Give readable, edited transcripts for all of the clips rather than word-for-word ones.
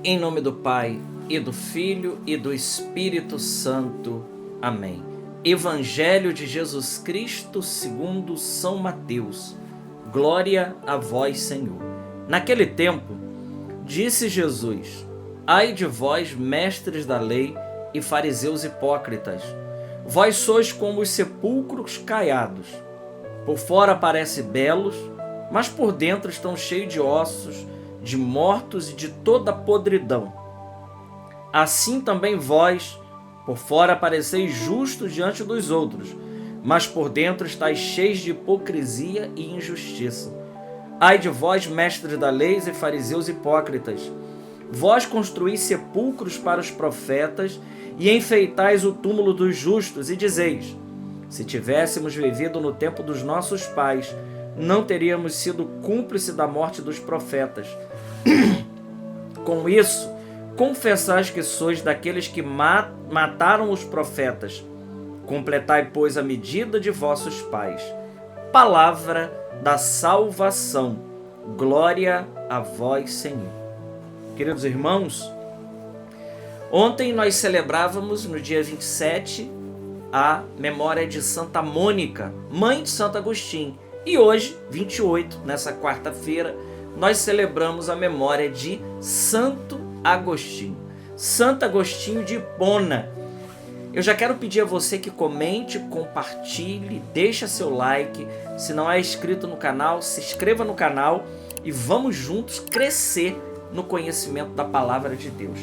Em nome do Pai, e do Filho, e do Espírito Santo. Amém. Evangelho de Jesus Cristo segundo São Mateus. Glória a vós, Senhor. Naquele tempo, disse Jesus: Ai de vós, mestres da lei e fariseus hipócritas, vós sois como os sepulcros caiados. Por fora parecem belos, mas por dentro estão cheios de ossos, de mortos e de toda podridão. Assim também vós, por fora pareceis justos diante dos outros, mas por dentro estáis cheios de hipocrisia e injustiça. Ai de vós, mestres da lei e fariseus hipócritas, vós construís sepulcros para os profetas e enfeitais o túmulo dos justos e dizeis: se tivéssemos vivido no tempo dos nossos pais, não teríamos sido cúmplice da morte dos profetas. Com isso, confessais que sois daqueles que mataram os profetas. Completai, pois, a medida de vossos pais. Palavra da salvação. Glória a vós, Senhor. Queridos irmãos, ontem nós celebrávamos, no dia 27, a memória de Santa Mônica, mãe de Santo Agostinho. E hoje, 28, nessa quarta-feira, nós celebramos a memória de Santo Agostinho. Santo Agostinho de Hipona. Eu já quero pedir a você que comente, compartilhe, deixa seu like. Se não é inscrito no canal, se inscreva no canal e vamos juntos crescer no conhecimento da palavra de Deus.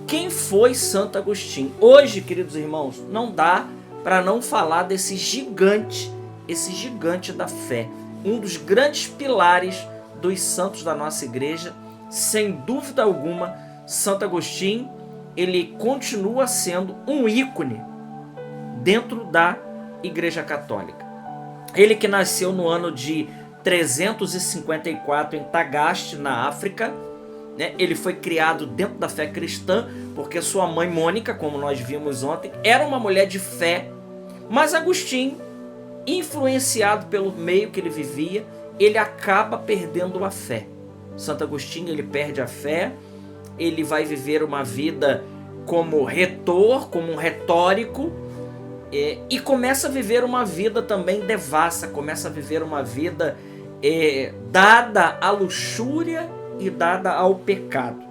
Quem foi Santo Agostinho? Hoje, queridos irmãos, não dá para não falar desse gigante, esse gigante da fé, um dos grandes pilares dos santos da nossa igreja. Sem dúvida alguma, Santo Agostinho, ele continua sendo um ícone dentro da Igreja Católica. Ele que nasceu no ano de 354 em Tagaste, na África, né? Ele foi criado dentro da fé cristã, porque sua mãe Mônica, como nós vimos ontem, era uma mulher de fé, mas Agostinho, influenciado pelo meio que ele vivia, ele acaba perdendo a fé. Santo Agostinho, ele perde a fé, ele vai viver uma vida como retor, como um retórico, e começa a viver uma vida também devassa, começa a viver uma vida dada à luxúria e dada ao pecado.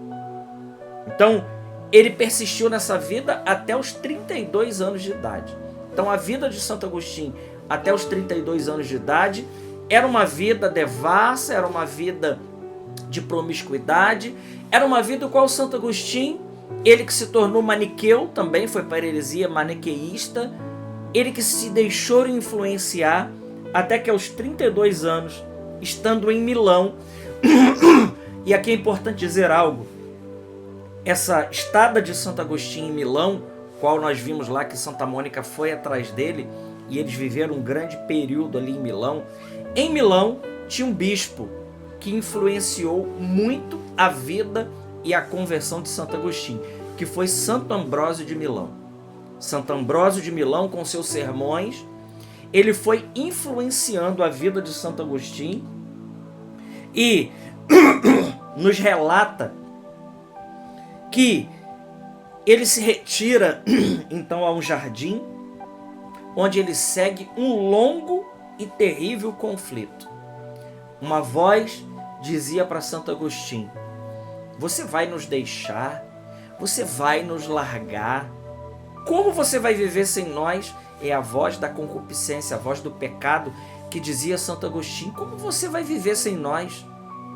Então, ele persistiu nessa vida até os 32 anos de idade. Então, a vida de Santo Agostinho até os 32 anos de idade era uma vida devassa, era uma vida de promiscuidade, era uma vida qual Santo Agostinho, ele que se tornou maniqueu, também foi para a heresia maniqueísta, ele que se deixou influenciar até que aos 32 anos, estando em Milão, e aqui é importante dizer algo, essa estada de Santo Agostinho em Milão, qual nós vimos lá que Santa Mônica foi atrás dele, e eles viveram um grande período ali em Milão. Em Milão tinha um bispo que influenciou muito a vida e a conversão de Santo Agostinho, que foi Santo Ambrósio de Milão. Santo Ambrósio de Milão, com seus sermões, ele foi influenciando a vida de Santo Agostinho e nos relata que ele se retira então a um jardim, onde ele segue um longo e terrível conflito. Uma voz dizia para Santo Agostinho: você vai nos deixar? Você vai nos largar? Como você vai viver sem nós? É a voz da concupiscência, a voz do pecado que dizia a Santo Agostinho: como você vai viver sem nós?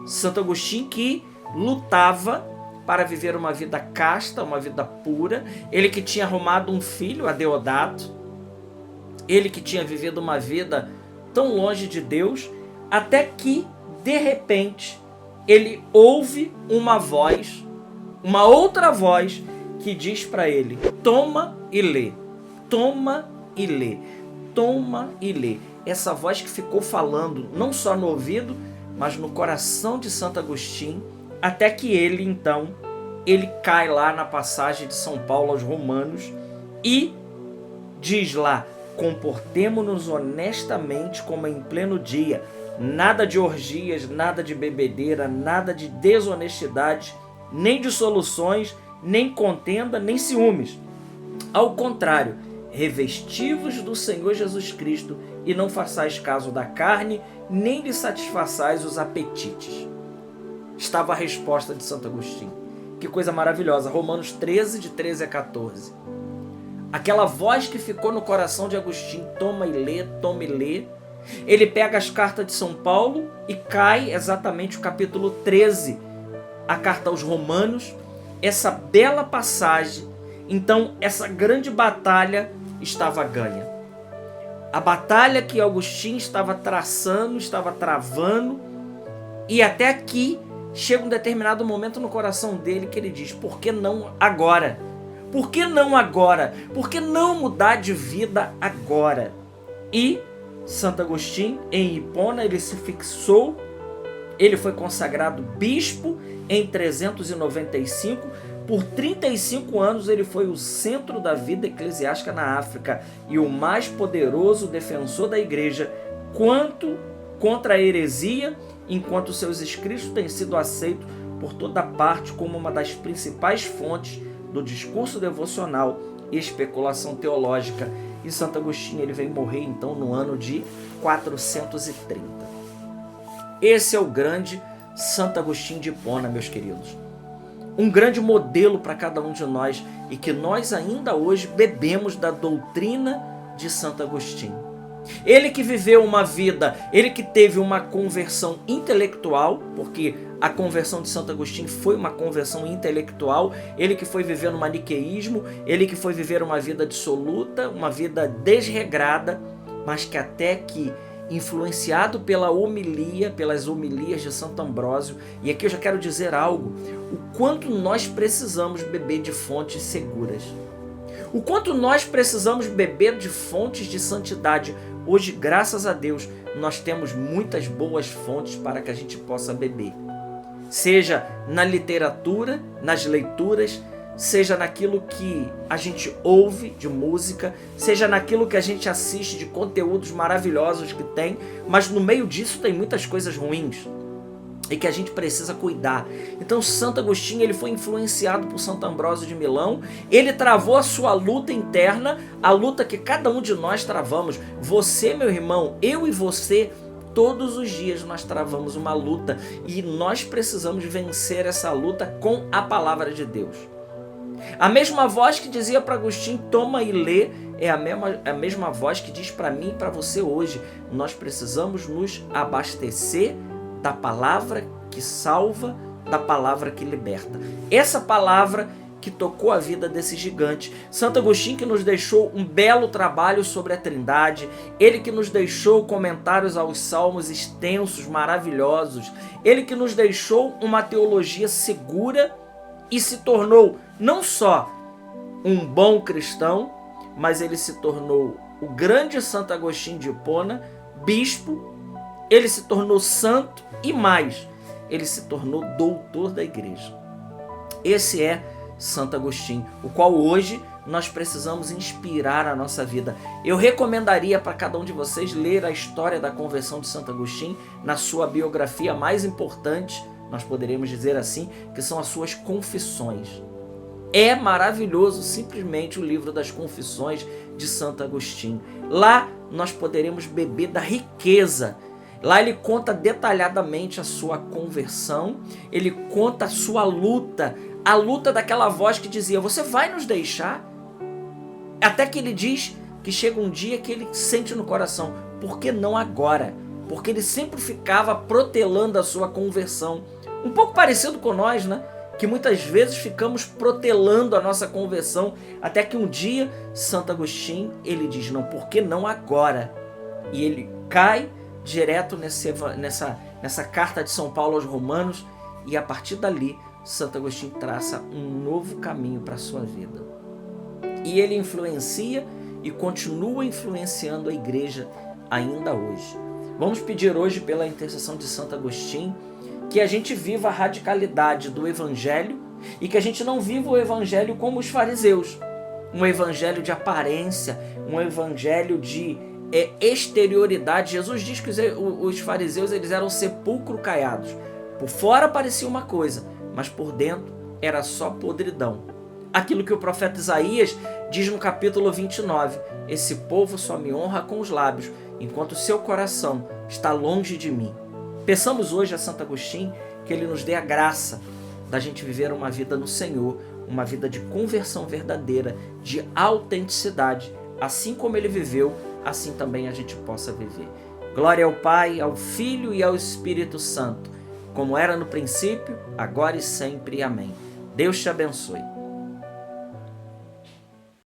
Santo Agostinho que lutava para viver uma vida casta, uma vida pura, ele que tinha arrumado um filho, Adeodato, ele que tinha vivido uma vida tão longe de Deus, até que, de repente, ele ouve uma voz, uma outra voz, que diz para ele: toma e lê, toma e lê, toma e lê. Essa voz que ficou falando não só no ouvido, mas no coração de Santo Agostinho, até que ele, então, ele cai lá na passagem de São Paulo aos Romanos e diz lá: comportemo-nos honestamente como em pleno dia, nada de orgias, nada de bebedeira, nada de desonestidade nem dissoluções, nem contenda, nem ciúmes. Ao contrário, revesti-vos do Senhor Jesus Cristo e não façais caso da carne, nem lhe satisfaçais os apetites. Estava a resposta de Santo Agostinho. Que coisa maravilhosa. Romanos 13, de 13 a 14. Aquela voz que ficou no coração de Agostinho, toma e lê, toma e lê. Ele pega as cartas de São Paulo e cai exatamente o capítulo 13, a carta aos Romanos, essa bela passagem. Então, essa grande batalha estava ganha. A batalha que Agostinho estava traçando, estava travando, e até aqui chega um determinado momento no coração dele que ele diz: por que não agora? Por que não agora? Por que não mudar de vida agora? E Santo Agostinho, em Hipona, ele se fixou, ele foi consagrado bispo em 395. Por 35 anos ele foi o centro da vida eclesiástica na África e o mais poderoso defensor da igreja contra a heresia, enquanto seus escritos têm sido aceitos por toda parte como uma das principais fontes do discurso devocional e especulação teológica. E Santo Agostinho ele veio morrer então no ano de 430. Esse é o grande Santo Agostinho de Hipona, meus queridos. Um grande modelo para cada um de nós e que nós ainda hoje bebemos da doutrina de Santo Agostinho. Ele que viveu uma vida, ele que teve uma conversão intelectual, porque a conversão de Santo Agostinho foi uma conversão intelectual, ele que foi viver no maniqueísmo, ele que foi viver uma vida dissoluta, uma vida desregrada, mas que até que, influenciado pela homilia, pelas homilias de Santo Ambrósio, e aqui eu já quero dizer algo, o quanto nós precisamos beber de fontes seguras. O quanto nós precisamos beber de fontes de santidade. Hoje, graças a Deus, nós temos muitas boas fontes para que a gente possa beber. Seja na literatura, nas leituras, seja naquilo que a gente ouve de música, seja naquilo que a gente assiste de conteúdos maravilhosos que tem, mas no meio disso tem muitas coisas ruins e que a gente precisa cuidar. Então Santo Agostinho ele foi influenciado por Santo Ambrósio de Milão, ele travou a sua luta interna, a luta que cada um de nós travamos. Você, meu irmão, eu e você, todos os dias nós travamos uma luta e nós precisamos vencer essa luta com a palavra de Deus. A mesma voz que dizia para Agostinho, toma e lê, é a mesma voz que diz para mim e para você hoje. Nós precisamos nos abastecer da palavra que salva, da palavra que liberta. Essa palavra que tocou a vida desse gigante. Santo Agostinho que nos deixou um belo trabalho sobre a Trindade, ele que nos deixou comentários aos salmos extensos, maravilhosos, ele que nos deixou uma teologia segura e se tornou não só um bom cristão, mas ele se tornou o grande Santo Agostinho de Hipona, bispo, ele se tornou santo e mais, ele se tornou doutor da igreja. Esse é Santo Agostinho, o qual hoje nós precisamos inspirar a nossa vida. Eu recomendaria para cada um de vocês ler a história da conversão de Santo Agostinho na sua biografia mais importante, nós poderíamos dizer assim, que são as suas confissões. É maravilhoso simplesmente o livro das Confissões de Santo Agostinho. Lá nós poderemos beber da riqueza. Lá ele conta detalhadamente a sua conversão, ele conta a sua luta, a luta daquela voz que dizia, você vai nos deixar? Até que ele diz que chega um dia que ele sente no coração, por que não agora? Porque ele sempre ficava protelando a sua conversão. Um pouco parecido com nós, né? Que muitas vezes ficamos protelando a nossa conversão, até que um dia Santo Agostinho, ele diz, não, por que não agora? E ele cai direto nessa carta de São Paulo aos Romanos, e a partir dali Santo Agostinho traça um novo caminho para a sua vida. E ele influencia e continua influenciando a igreja ainda hoje. Vamos pedir hoje, pela intercessão de Santo Agostinho, que a gente viva a radicalidade do Evangelho e que a gente não viva o Evangelho como os fariseus. Um Evangelho de aparência, um Evangelho de exterioridade. Jesus diz que os fariseus eles eram sepulcro caiados. Por fora parecia uma coisa, mas por dentro era só podridão. Aquilo que o profeta Isaías diz no capítulo 29, esse povo só me honra com os lábios, enquanto seu coração está longe de mim. Peçamos hoje a Santo Agostinho que ele nos dê a graça da gente viver uma vida no Senhor, uma vida de conversão verdadeira, de autenticidade. Assim como ele viveu, assim também a gente possa viver. Glória ao Pai, ao Filho e ao Espírito Santo, como era no princípio, agora e sempre. Amém. Deus te abençoe.